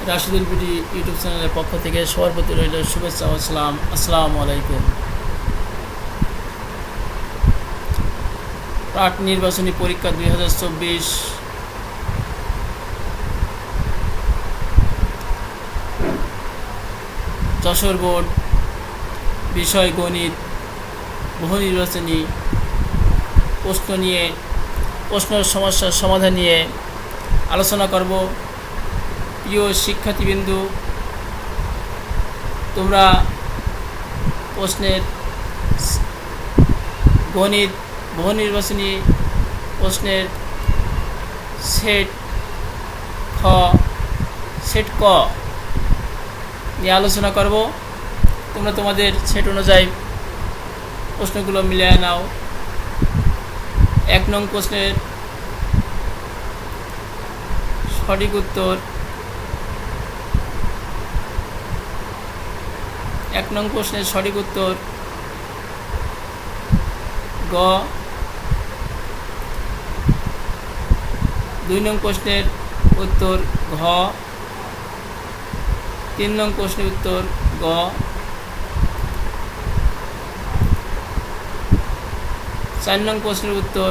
Rashidul BD YouTube চ্যানেলের পক্ষ থেকে সবার প্রতি রইল শুভেচ্ছা ও সালাম। আসসালামু আলাইকুম। প্রাক নির্বাচনী পরীক্ষা 2024 যশোর বোর্ড বিষয় গণিত বহু নির্বাচনী প্রশ্নের সমস্যার সমাধান নিয়ে আলোচনা করব। প্রিয় শিক্ষার্থীবৃন্দু, তোমরা প্রশ্নের গণিত বহু নির্বাচনী প্রশ্নের সেট ক নিয়ে আলোচনা করব। তোমরা তোমাদের সেট অনুযায়ী প্রশ্নগুলো মিলিয়ে নাও। 1 নং প্রশ্নের সঠিক উত্তর 1 নং প্রশ্নের সঠিক উত্তর গ। 2 নং প্রশ্নের উত্তর ঘ। 3 নং প্রশ্নের উত্তর গ। 4 নং প্রশ্নের উত্তর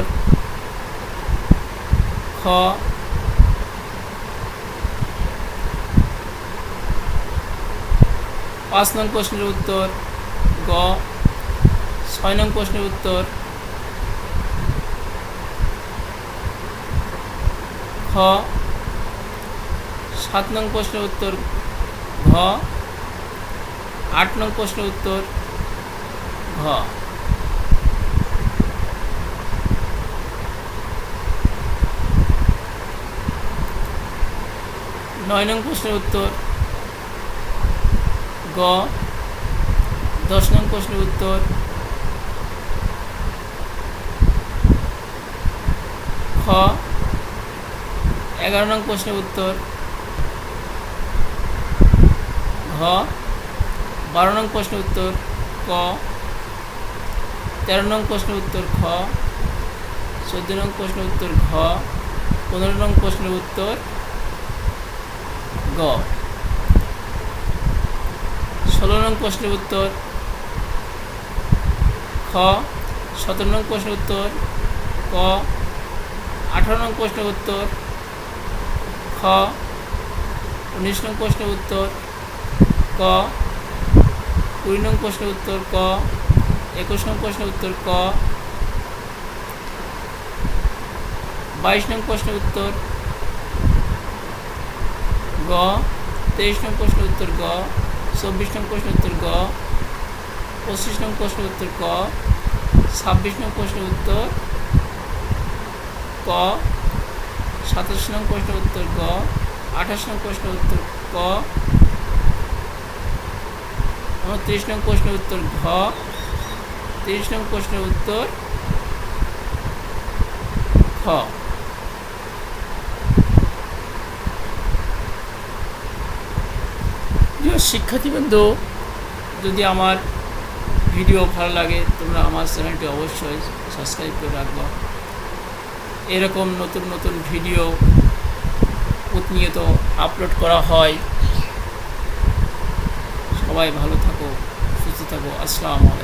খ। 5 নং প্রশ্নের উত্তর গ। 6 নং প্রশ্নের উত্তর খ। 7 নং প্রশ্নের উত্তর ঘ। 8 নং প্রশ্নের উত্তর ঘ। 9 নং প্রশ্নের উত্তর গ। 10 নং প্রশ্নের উত্তর খ। 11 নং প্রশ্নের উত্তর ঘ। 12 নং প্রশ্নের উত্তর ক। 13 নং প্রশ্নের উত্তর খ। 14 নং প্রশ্নের উত্তর ঘ। 15 নং প্রশ্নের উত্তর গ। 16 নং প্রশ্নের উত্তর খ। 17 নং প্রশ্নের উত্তর ক। 18 নং প্রশ্নের উত্তর খ। 19 নং প্রশ্নের উত্তর ক। 20 নং প্রশ্নের উত্তর ক। 21 নং প্রশ্নের উত্তর ক। 22 নং প্রশ্নের উত্তর গ। 23 নং প্রশ্নের উত্তর গ। 24 নং প্রশ্নের উত্তর গ। 25 নং প্রশ্নের উত্তর ক। 26 নং প্রশ্নের উত্তর ক। 27 নং প্রশ্নের উত্তর গ। 28 নং প্রশ্নের উত্তর ক। 29 নং প্রশ্নের উত্তর ঘ। 30 নং প্রশ্নের উত্তর খ। প্রিয় শিক্ষার্থীবৃন্দ, যদি আমার ভিডিও ভালো লাগে তোমরা আমার চ্যানেলটি অবশ্যই সাবস্ক্রাইব করে রাখবা। এরকম নতুন নতুন ভিডিও প্রতিনিয়ত আপলোড করা হয়। সবাই ভালো থাকো, সুস্থ থাকো। আসসালামু আলাইকুম।